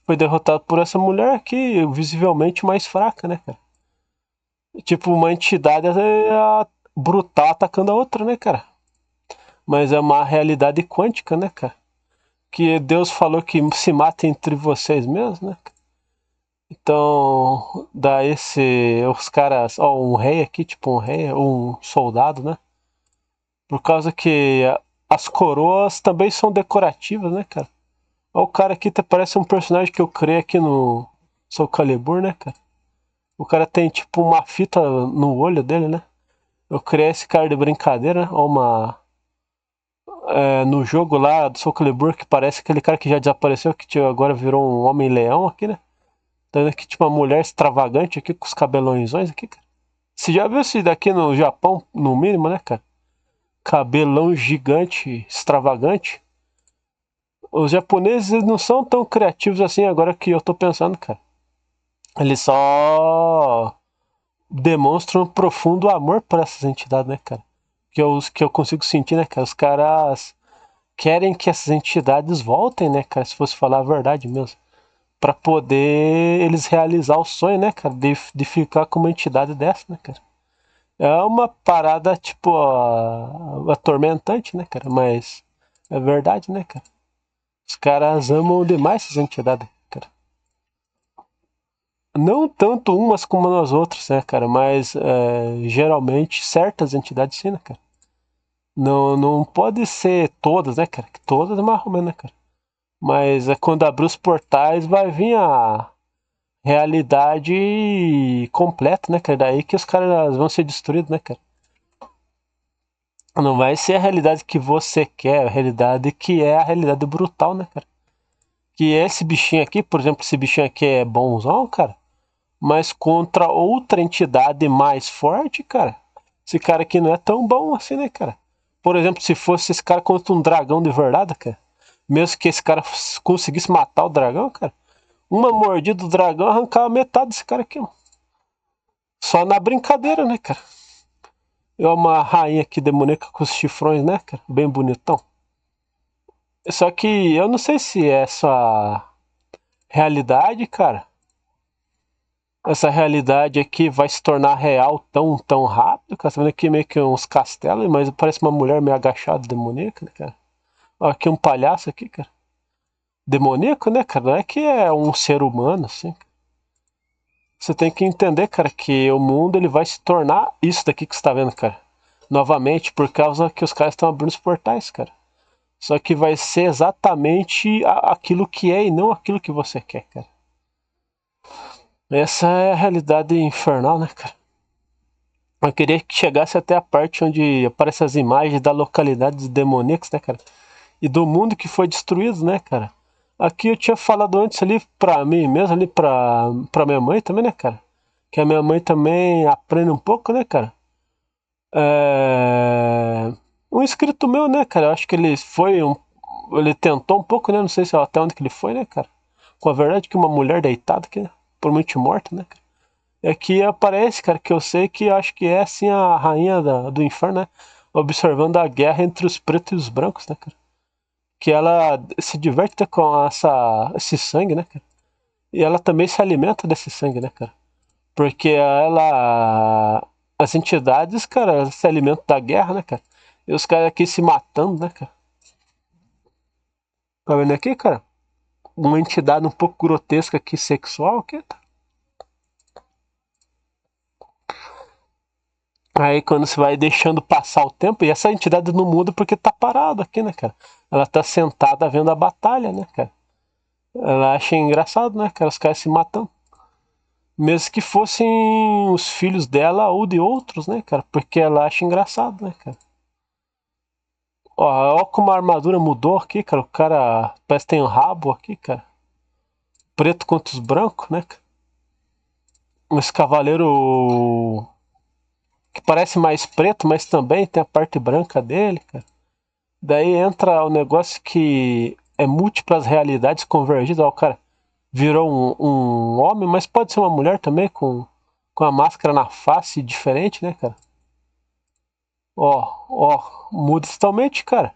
foi derrotado por essa mulher aqui, visivelmente mais fraca, né, cara? Tipo, uma entidade brutal atacando a outra, né, cara? Mas é uma realidade quântica, né, cara? Que Deus falou que se mata entre vocês mesmos, né? Então, os caras, ó, um rei aqui, tipo um rei, um soldado, né? Por causa que as coroas também são decorativas, né, cara? Ó, o cara aqui parece um personagem que eu criei aqui no Soul Calibur, né, cara? O cara tem tipo uma fita no olho dele, né? Eu criei esse cara de brincadeira, ó, no jogo lá do Soul Calibur, que parece aquele cara que já desapareceu, que agora virou um Homem-Leão aqui, né? Tá aqui tipo uma mulher extravagante aqui, com os cabelõezões aqui, cara. Você já viu isso daqui no Japão, no mínimo, né, cara? Cabelão gigante, extravagante. Os japoneses eles não são tão criativos assim agora que eu tô pensando, cara. Eles só demonstram um profundo amor por essas entidades, né, cara? Que eu consigo sentir, né, cara? Os caras querem que essas entidades voltem, né, cara? Se fosse falar a verdade mesmo. Pra poder eles realizar o sonho, né, cara? De ficar com uma entidade dessa, né, cara? É uma parada, tipo, atormentante, né, cara? Mas é verdade, né, cara? Os caras amam demais essas entidades, cara. Não tanto umas como as outras, né, cara? Mas geralmente certas entidades sim, né, cara? Não, não pode ser todas, né, cara? Que todas é mais ou menos, né, cara? Mas quando abrir os portais vai vir a realidade completa, né, cara? Daí que os caras vão ser destruídos, né, cara? Não vai ser a realidade que você quer, a realidade que é a realidade brutal, né, cara? Que esse bichinho aqui, por exemplo, esse bichinho aqui é bonzão, cara, mas contra outra entidade mais forte, cara, esse cara aqui não é tão bom assim, né, cara? Por exemplo, se fosse esse cara contra um dragão de verdade, cara, mesmo que esse cara conseguisse matar o dragão, cara, uma mordida do dragão arrancava metade desse cara aqui, mano. Só na brincadeira, né, cara? É uma rainha aqui demoníaca com os chifrões, né, cara? Bem bonitão. Só que eu não sei se essa realidade, cara, essa realidade aqui vai se tornar real tão rápido, cara. Tá vendo aqui meio que uns castelos, mas parece uma mulher meio agachada, demoníaca, né, cara? Ó, aqui um palhaço aqui, cara. Demoníaco, né, cara? Não é que é um ser humano, assim. Você tem que entender, cara, que o mundo ele vai se tornar isso daqui que você tá vendo, cara. Novamente, por causa que os caras estão abrindo os portais, cara. Só que vai ser exatamente aquilo que é e não aquilo que você quer, cara. Essa é a realidade infernal, né, cara? Eu queria que chegasse até a parte onde aparecem as imagens da localidade dos demoníacos, né, cara? E do mundo que foi destruído, né, cara? Aqui eu tinha falado antes ali pra mim mesmo, ali pra minha mãe também, né, cara? Que a minha mãe também aprende um pouco, né, cara? Um inscrito meu, né, cara? Eu acho que ele foi ele tentou um pouco, né? Não sei se até onde que ele foi, né, cara? Com a verdade que uma mulher deitada, que provavelmente morta, né, cara? É que aparece, cara, que eu sei que acho que é assim a rainha do inferno, né? Observando a guerra entre os pretos e os brancos, né, cara? Que ela se diverte com esse sangue, né, cara? E ela também se alimenta desse sangue, né, cara? Porque as entidades, cara, se alimentam da guerra, né, cara? E os caras aqui se matando, né, cara? Tá vendo aqui, cara? Uma entidade um pouco grotesca aqui, sexual, aqui, tá? Aí quando você vai deixando passar o tempo, e essa entidade não muda porque tá parado aqui, né, cara? Ela tá sentada vendo a batalha, né, cara? Ela acha engraçado, né, cara? Os caras se matando. Mesmo que fossem os filhos dela ou de outros, né, cara? Porque ela acha engraçado, né, cara? Ó como a armadura mudou aqui, cara. O cara parece que tem um rabo aqui, cara. Preto contra os brancos, né, cara? Esse cavaleiro que parece mais preto, mas também tem a parte branca dele, cara. Daí entra o negócio que é múltiplas realidades convergidas. Ó, o cara virou um homem, mas pode ser uma mulher também, com a máscara na face diferente, né, cara? Ó, muda totalmente, cara.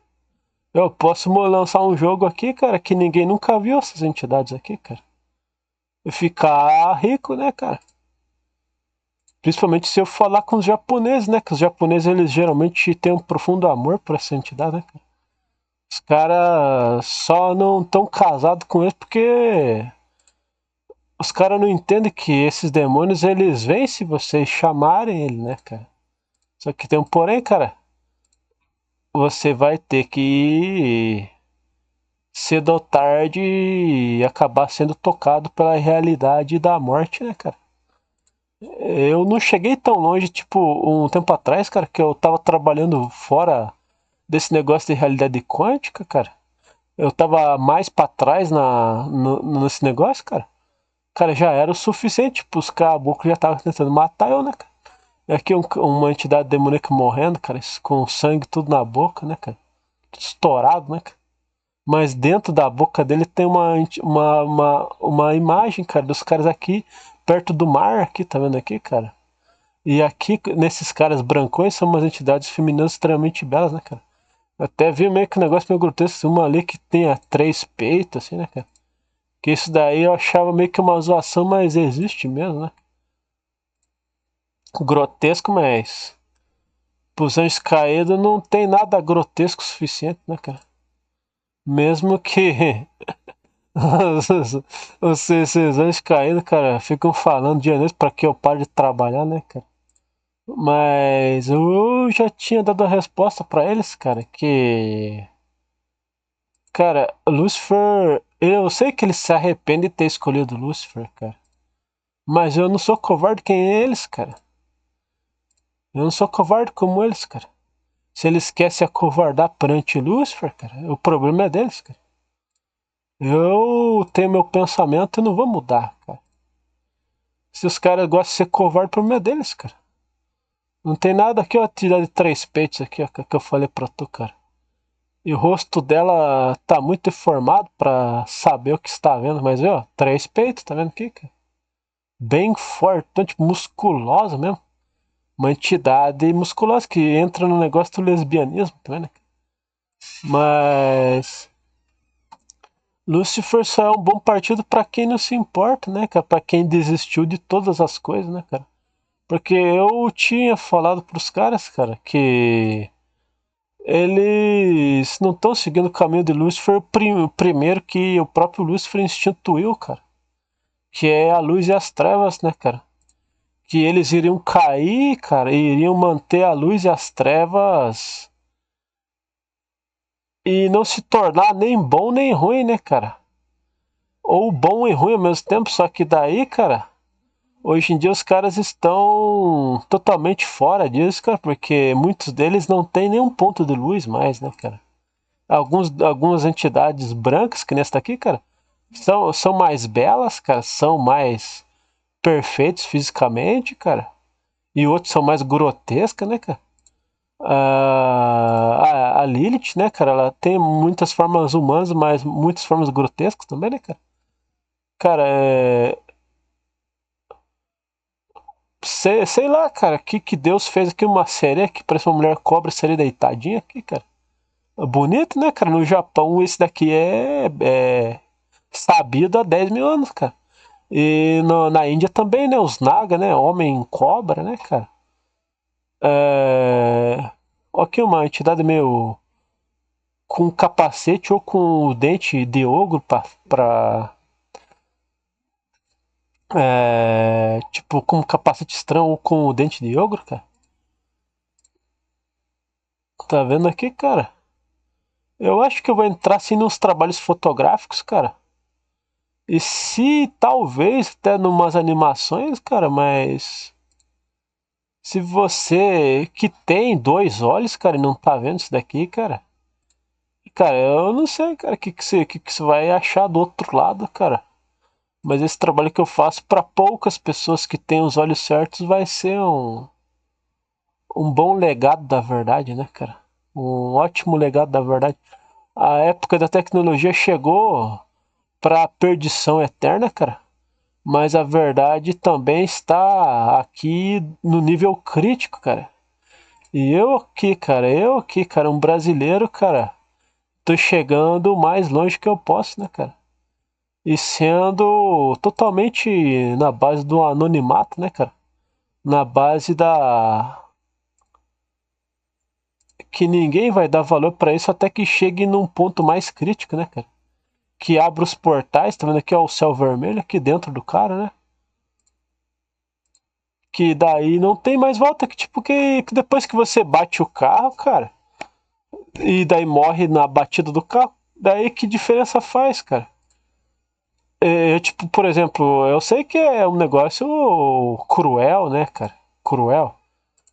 Eu posso lançar um jogo aqui, cara, que ninguém nunca viu essas entidades aqui, cara. E ficar rico, né, cara? Principalmente se eu falar com os japoneses, né? Que os japoneses, eles geralmente têm um profundo amor por essa entidade, né, cara? Os caras só não estão casados com eles porque os caras não entendem que esses demônios, eles vêm se vocês chamarem ele, né, cara? Só que tem um porém, cara. Você vai ter que cedo ou tarde acabar sendo tocado pela realidade da morte, né, cara? Eu não cheguei tão longe, tipo, um tempo atrás, cara, que eu tava trabalhando fora desse negócio de realidade quântica, cara. Eu tava mais pra trás nesse negócio, cara. Cara, já era o suficiente, tipo, os caboclos já estavam tentando matar eu, né, cara? É aqui uma entidade demoníaca morrendo, cara, com sangue tudo na boca, né, cara? Tudo estourado, né, cara? Mas dentro da boca dele tem uma imagem, cara, dos caras aqui, perto do mar, aqui, tá vendo aqui, cara? E aqui, nesses caras brancões, são umas entidades femininas extremamente belas, né, cara? Eu até vi meio que um negócio meio grotesco, uma ali que tenha 3 peitos, assim, né, cara? Que isso daí eu achava meio que uma zoação, mas existe mesmo, né? Grotesco, mas pros anjos caídos não tem nada grotesco o suficiente, né, cara? Mesmo que esses anjos caídos, cara, ficam falando dia e noite pra que eu pare de trabalhar, né, cara? Mas eu já tinha dado a resposta pra eles, cara, que. Cara, Lucifer. Eu sei que eles se arrependem de ter escolhido Lucifer, cara. Mas eu não sou covarde que nem eles, cara. Eu não sou covarde como eles, cara. Se eles querem se acovardar perante Lúcifer, cara, o problema é deles, cara. Eu tenho meu pensamento e não vou mudar, cara. Se os caras gostam de ser covarde, o problema é deles, cara. Não tem nada aqui, ó, tirar de 3 peitos aqui, ó, que eu falei pra tu, cara. E o rosto dela tá muito deformado pra saber o que está vendo, mas, ó, 3 peitos, tá vendo aqui, cara? Bem forte, tipo, musculosa mesmo. Uma entidade musculosa que entra no negócio do lesbianismo, tá vendo? Mas Lucifer só é um bom partido pra quem não se importa, né, cara? Pra quem desistiu de todas as coisas, né, cara? Porque eu tinha falado pros caras, cara, que eles não estão seguindo o caminho de Lucifer primeiro que o próprio Lucifer instituiu, cara. Que é a luz e as trevas, né, cara? Que eles iriam cair, cara, e iriam manter a luz e as trevas e não se tornar nem bom nem ruim, né, cara? Ou bom e ruim ao mesmo tempo, só que daí, cara, hoje em dia os caras estão totalmente fora disso, cara, porque muitos deles não têm nenhum ponto de luz mais, né, cara? Algumas entidades brancas, que nessa aqui, cara, são mais belas, cara, são mais perfeitos fisicamente, cara, e outros são mais grotescas, né, cara? A Lilith, né, cara, ela tem muitas formas humanas, mas muitas formas grotescas também, né, cara? Cara, sei lá, cara, que Deus fez aqui uma série que parece uma mulher cobra seria deitadinha aqui, cara. Bonito, né, cara? No Japão esse daqui é sabido há 10 mil anos, cara. E na Índia também, né? Os Naga, né? Homem cobra, né, cara? Aqui uma entidade meio com capacete ou com o dente de ogro tipo com um capacete estranho ou com o dente de ogro, cara. Tá vendo aqui, cara? Eu acho que eu vou entrar assim nos trabalhos fotográficos, cara. E se talvez até numas animações, cara, mas se você que tem dois olhos, cara, e não tá vendo isso daqui, cara, eu não sei, cara, o que você vai achar do outro lado, cara. Mas esse trabalho que eu faço para poucas pessoas que têm os olhos certos vai ser um bom legado da verdade, né, cara? Um ótimo legado da verdade. A época da tecnologia chegou para a perdição eterna, cara. Mas a verdade também está aqui no nível crítico, cara. E eu aqui, cara, um brasileiro, cara, tô chegando o mais longe que eu posso, né, cara? E sendo totalmente na base do anonimato, né, cara? Na base da que ninguém vai dar valor pra isso até que chegue num ponto mais crítico, né, cara? Que abra os portais, tá vendo aqui, ó, o céu vermelho aqui dentro do cara, né? Que daí não tem mais volta, que tipo, que depois que você bate o carro, cara, e daí morre na batida do carro, daí que diferença faz, cara? Tipo, por exemplo, eu sei que é um negócio cruel, né, cara? Cruel.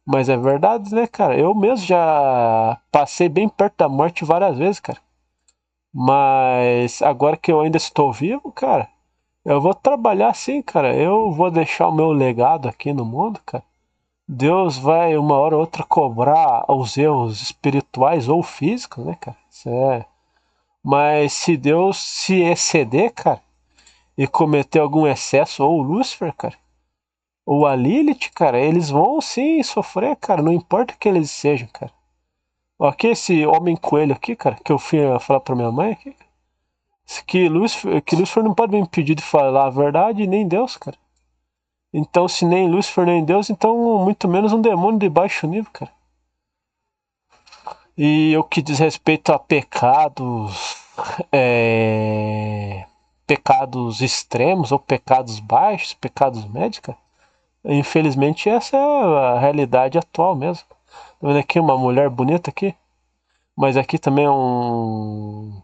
Mas é verdade, né, cara? Eu mesmo já passei bem perto da morte várias vezes, cara. Mas agora que eu ainda estou vivo, cara, eu vou trabalhar assim, cara. Eu vou deixar o meu legado aqui no mundo, cara. Deus vai uma hora ou outra cobrar os erros espirituais ou físicos, né, cara? Isso é. Mas se Deus se exceder, cara, e cometer algum excesso, ou o Lúcifer, cara, ou a Lilith, cara, eles vão sim sofrer, cara, não importa o que eles sejam, cara. Ó, aqui esse homem coelho aqui, cara, que eu fui falar pra minha mãe aqui, que Lúcifer não pode me impedir de falar a verdade, nem Deus, cara. Então, se nem Lúcifer nem Deus, então muito menos um demônio de baixo nível, cara. E o que diz respeito a pecados, pecados extremos ou pecados baixos, pecados médios, cara, infelizmente essa é a realidade atual mesmo. Tá vendo aqui uma mulher bonita aqui? Mas aqui também é um.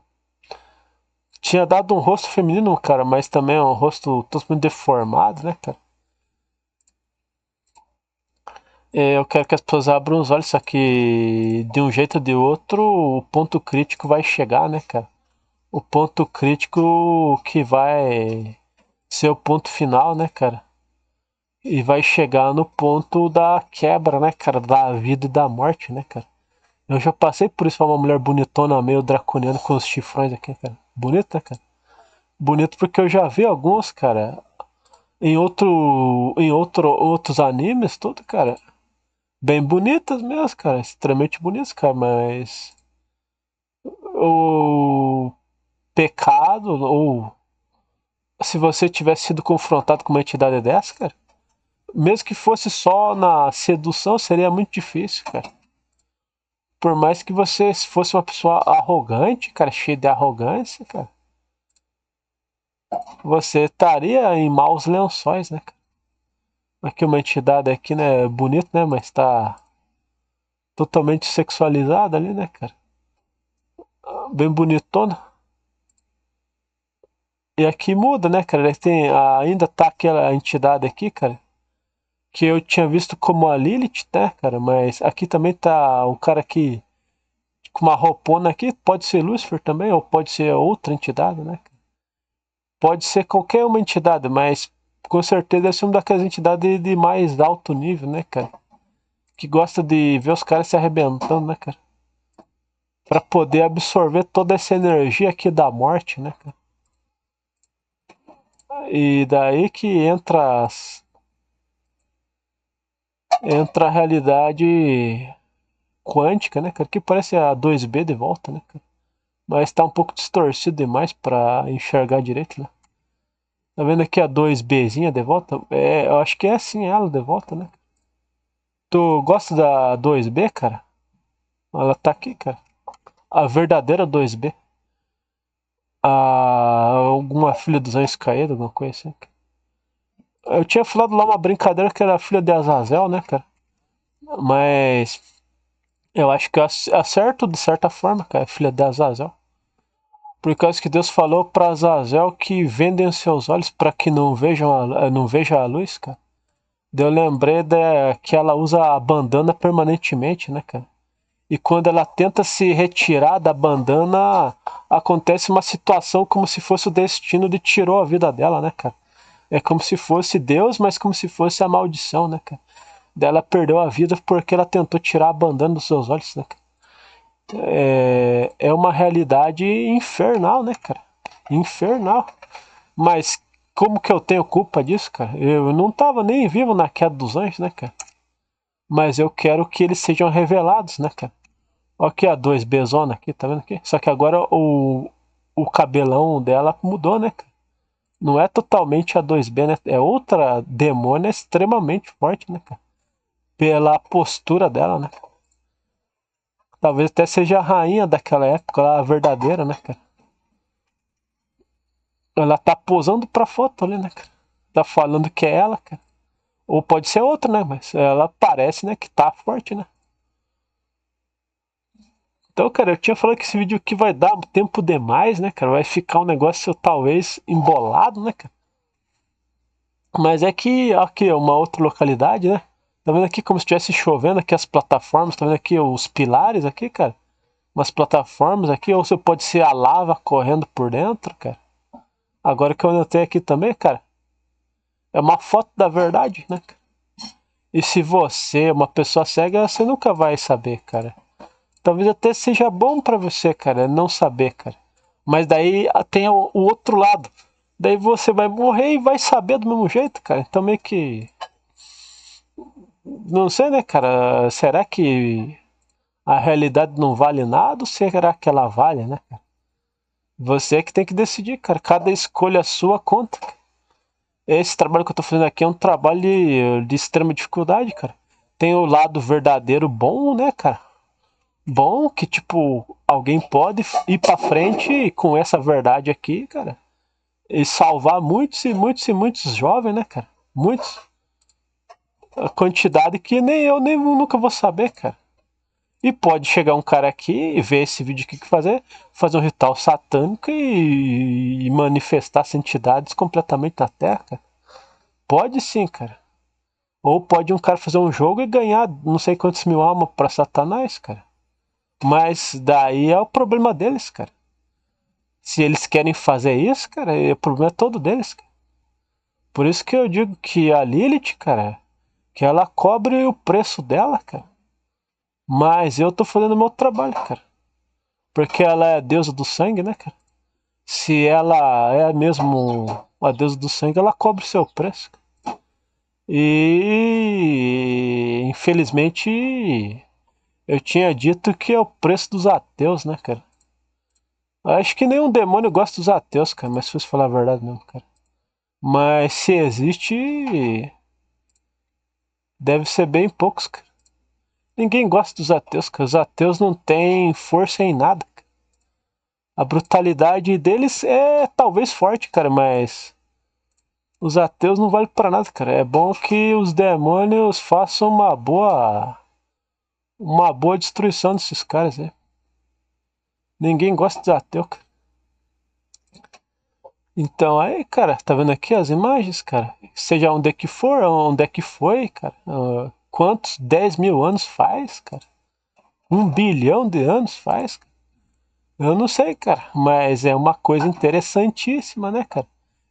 Tinha dado um rosto feminino, cara, mas também é um rosto totalmente deformado, né, cara? Eu quero que as pessoas abram os olhos, só que de um jeito ou de outro o ponto crítico vai chegar, né, cara? O ponto crítico que vai ser o ponto final, né, cara? E vai chegar no ponto da quebra, né, cara? Da vida e da morte, né, cara? Eu já passei por isso, uma mulher bonitona, meio draconiana com os chifrões aqui, cara. Bonito, né, cara? Bonito porque eu já vi alguns, cara, outros animes, tudo, cara. Bem bonitas mesmo, cara. Extremamente bonitas, cara, mas o pecado, ou se você tivesse sido confrontado com uma entidade dessa, cara, mesmo que fosse só na sedução, seria muito difícil, cara. Por mais que você fosse uma pessoa arrogante, cara, cheia de arrogância, cara, você estaria em maus lençóis, né, cara? Aqui uma entidade aqui, né, bonito, né, mas tá totalmente sexualizada ali, né, cara? Bem bonitona. E aqui muda, né, cara? Ainda tá aquela entidade aqui, cara, que eu tinha visto como a Lilith, né, cara? Mas aqui também tá o cara aqui com uma roupona aqui, pode ser Lúcifer também, ou pode ser outra entidade, né? Pode ser qualquer uma entidade, mas com certeza deve ser uma daquelas entidades de mais alto nível, né, cara? Que gosta de ver os caras se arrebentando, né, cara? Pra poder absorver toda essa energia aqui da morte, né, cara? E daí que entra a realidade quântica, né, cara? Que parece a 2B de volta, né, cara? Mas tá um pouco distorcido demais pra enxergar direito, né? Tá vendo aqui a 2Bzinha de volta? Eu acho que é assim ela de volta, né? Tu gosta da 2B, cara? Ela tá aqui, cara. A verdadeira 2B. Alguma filha dos anjos caídos, alguma coisa assim. Eu tinha falado lá uma brincadeira que era a filha de Azazel, né, cara? Mas Eu acho que eu acerto de certa forma, cara, filha de Azazel. Por causa que Deus falou para Azazel que vendem os seus olhos para que não veja a luz, cara. Daí eu lembrei que ela usa a bandana permanentemente, né, cara? E quando ela tenta se retirar da bandana, acontece uma situação como se fosse o destino de tirou a vida dela, né, cara? É como se fosse Deus, mas como se fosse a maldição, né, cara? Daí ela perdeu a vida porque ela tentou tirar a bandana dos seus olhos, né, cara? É uma realidade infernal, né, cara? Infernal. Mas como que eu tenho culpa disso, cara? Eu não tava nem vivo na queda dos anjos, né, cara? Mas eu quero que eles sejam revelados, né, cara? Olha aqui a 2B zona aqui, tá vendo aqui? Só que agora o cabelão dela mudou, né, cara? Não é totalmente a 2B, né? É outra demônia extremamente forte, né, cara? Pela postura dela, né? Talvez até seja a rainha daquela época, a verdadeira, né, cara? Ela tá posando pra foto ali, né, cara? Tá falando que é ela, cara. Ou pode ser outra, né? Mas ela parece, né, que tá forte, né? Então, cara, eu tinha falado que esse vídeo aqui vai dar tempo demais, né, cara? Vai ficar um negócio talvez embolado, né, cara? Mas é que aqui é uma outra localidade, né? Tá vendo aqui como se estivesse chovendo aqui as plataformas, tá vendo aqui os pilares aqui, cara? Umas plataformas aqui, ou você pode ser a lava correndo por dentro, cara. Agora que eu notei aqui também, cara, é uma foto da verdade, né? E se você é uma pessoa cega, você nunca vai saber, cara. Talvez até seja bom pra você, cara, não saber, cara. Mas daí tem o outro lado. Daí você vai morrer e vai saber do mesmo jeito, cara. Então meio que. Não sei, né, cara? Será que a realidade não vale nada ou será que ela vale, né? Você que tem que decidir, cara. Cada escolha sua conta. Esse trabalho que eu tô fazendo aqui é um trabalho de extrema dificuldade, cara. Tem o lado verdadeiro bom, né, cara? Bom que, tipo, alguém pode ir pra frente com essa verdade aqui, cara. E salvar muitos e muitos e muitos jovens, né, cara? Muitos. A quantidade que nem eu nem nunca vou saber, cara. E pode chegar um cara aqui e ver esse vídeo aqui que fazer um ritual satânico e manifestar as entidades completamente na Terra, cara. Pode sim, cara. Ou pode um cara fazer um jogo e ganhar não sei quantos mil almas pra Satanás, cara. Mas daí é o problema deles, cara. Se eles querem fazer isso, cara, o problema é todo deles, cara. Por isso que eu digo que a Lilith, cara, que ela cobre o preço dela, cara. Mas eu tô fazendo o meu trabalho, cara. Porque ela é a deusa do sangue, né, cara? Se ela é mesmo a deusa do sangue, ela cobre o seu preço. E infelizmente eu tinha dito que é o preço dos ateus, né, cara? Acho que nenhum demônio gosta dos ateus, cara, mas se fosse falar a verdade mesmo, cara. Mas se existe, deve ser bem poucos, cara. Ninguém gosta dos ateus, cara. Os ateus não têm força em nada, cara. A brutalidade deles é talvez forte, cara, mas os ateus não valem pra nada, cara. É bom que os demônios façam uma boa destruição desses caras, né? Ninguém gosta dos ateus, cara. Então aí, cara, tá vendo aqui as imagens, cara? Seja onde é que for, onde é que foi, cara. Quantos 10 mil anos faz, cara? 1 bilhão de anos faz, cara? Eu não sei, cara, mas é uma coisa interessantíssima, né, cara?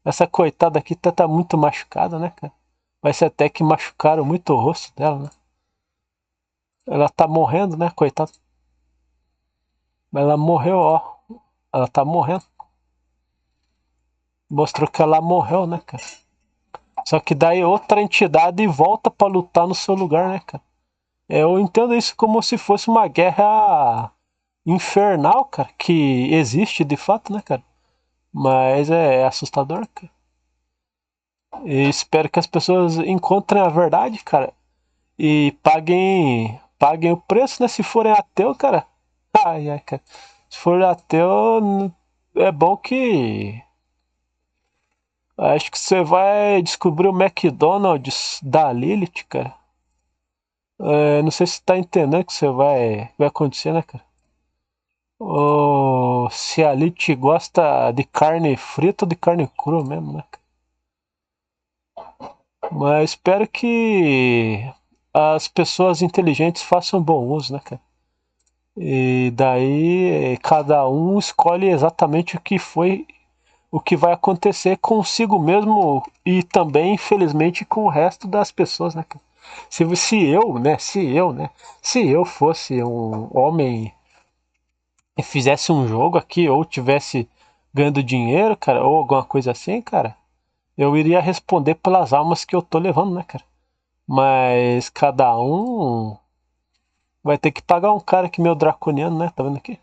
Essa coitada aqui tá muito machucada, né, cara? Vai ser até que machucaram muito o rosto dela, né? Ela tá morrendo, né, coitada? Ela morreu, ó. Ela tá morrendo. Mostrou que ela morreu, né, cara? Só que daí outra entidade volta pra lutar no seu lugar, né, cara? Eu entendo isso como se fosse uma guerra infernal, cara, que existe de fato, né, cara? Mas é assustador, cara. E espero que as pessoas encontrem a verdade, cara, e paguem o preço, né? Se forem ateu, cara. Ai, ai, cara. Se for ateu, é bom que acho que você vai descobrir o McDonald's da Lilith, cara. Não sei se tá entendendo o que vai acontecer, né, cara? Ou se a Lit gosta de carne frita ou de carne crua mesmo, né, cara? Mas espero que as pessoas inteligentes façam bom uso, né, cara? E daí cada um escolhe exatamente o que vai acontecer consigo mesmo e também, infelizmente, com o resto das pessoas, né, cara? Se eu fosse um homem e fizesse um jogo aqui ou tivesse ganhando dinheiro, cara, ou alguma coisa assim, cara, eu iria responder pelas almas que eu tô levando, né, cara? Mas cada um vai ter que pagar um cara que meu draconiano, né? Tá vendo aqui?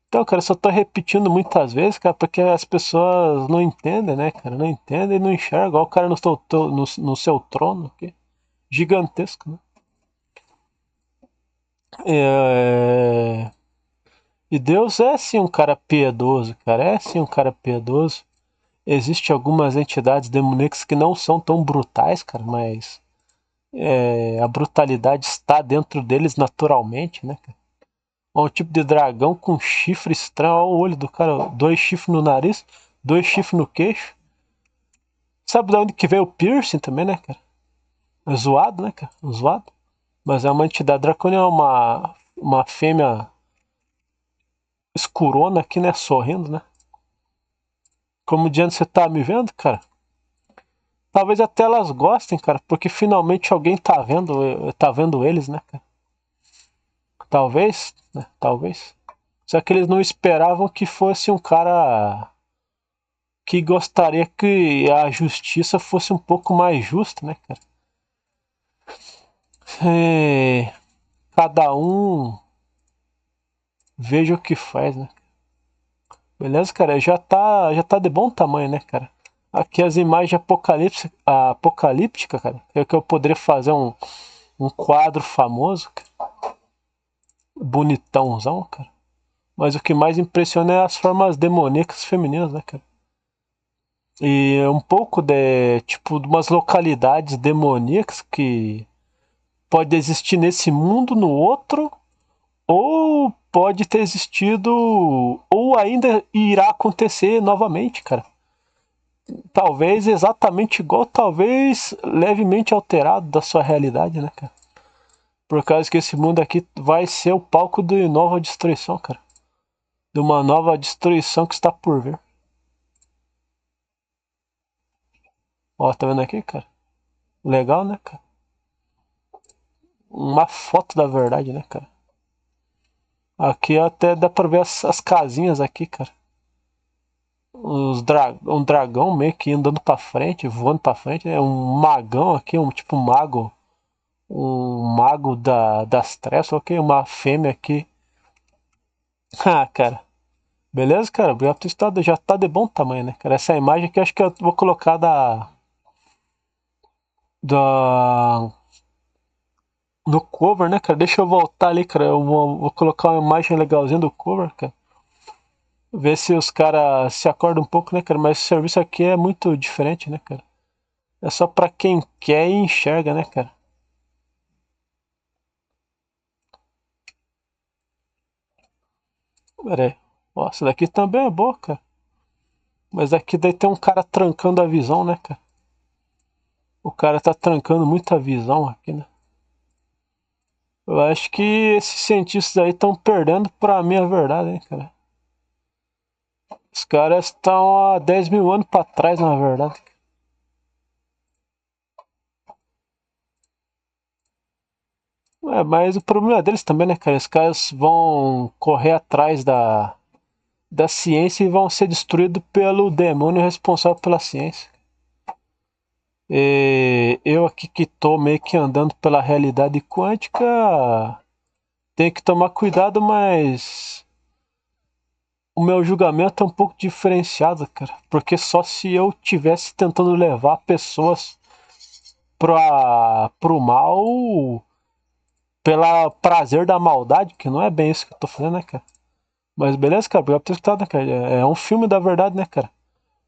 Então, cara, eu só tô repetindo muitas vezes, cara, porque as pessoas não entendem, né, cara? Não entendem e não enxergam. Olha o cara no seu trono aqui. Gigantesco, né? É... E Deus é sim um cara piedoso, cara. É sim um cara piedoso. Existem algumas entidades demoníacas que não são tão brutais, cara, mas a brutalidade está dentro deles naturalmente, né, cara? Um tipo de dragão com chifre estranho. Olha o olho do cara. 2 chifres no nariz, 2 chifres no queixo. Sabe de onde que veio o piercing também, né, cara? É zoado, né, cara? Zoado. Mas é uma entidade draconiana, uma fêmea escurona aqui, né? Sorrindo, né? Como dizendo, você tá me vendo, cara? Talvez até elas gostem, cara, porque finalmente alguém tá vendo eles, né, cara? Talvez, né? Talvez. Só que eles não esperavam que fosse um cara que gostaria que a justiça fosse um pouco mais justa, né, cara? É, cada um veja o que faz, né? Beleza, cara? Já tá de bom tamanho, né, cara? Aqui as imagens apocalípticas, cara. É que eu poderia fazer um quadro famoso, cara. Bonitãozão, cara. Mas o que mais impressiona é as formas demoníacas femininas, né, cara? E um pouco tipo, de umas localidades demoníacas que pode existir nesse mundo, no outro, ou pode ter existido, ou ainda irá acontecer novamente, cara. Talvez exatamente igual, talvez levemente alterado da sua realidade, né, cara? Por causa que esse mundo aqui vai ser o palco de nova destruição, cara. De uma nova destruição que está por vir. Ó, tá vendo aqui, cara? Legal, né, cara? Uma foto da verdade, né, cara? Aqui até dá pra ver as casinhas aqui, cara. Um dragão meio que andando pra frente, voando pra frente. É um magão aqui, um tipo mago. Um mago das trevas, ok? Uma fêmea aqui. Ah, cara. Beleza, cara? Já tá de bom tamanho, né, cara? Essa imagem aqui acho que eu vou colocar da no cover, né, cara? Deixa eu voltar ali, cara. Eu vou colocar uma imagem legalzinha do cover, cara. Ver se os caras se acordam um pouco, né, cara? Mas o serviço aqui é muito diferente, né, cara? É só pra quem quer e enxerga, né, cara? Pera aí. Ó, essa daqui também é boa, cara. Mas aqui daí tem um cara trancando a visão, né, cara? O cara tá trancando muita visão aqui, né? Eu acho que esses cientistas aí estão perdendo pra mim a verdade, hein, cara? Os caras estão há 10 mil anos pra trás, na verdade. Mas o problema deles também, né, cara? Os caras vão correr atrás da ciência e vão ser destruídos pelo demônio responsável pela ciência. E eu aqui que tô meio que andando pela realidade quântica, tenho que tomar cuidado, mas o meu julgamento é um pouco diferenciado, cara. Porque só se eu tivesse tentando levar pessoas pro mal pela prazer da maldade, que não é bem isso que eu tô fazendo, né, cara? Mas beleza, cara, obrigado por ter escutado, né, cara? É um filme da verdade, né, cara?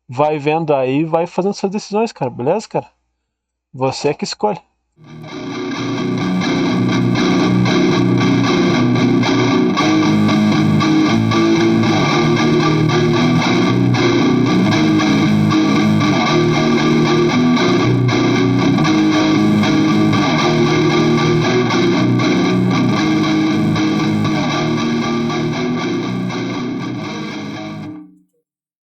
Vai vendo aí, vai fazendo suas decisões, cara, beleza, cara? Você é que escolhe.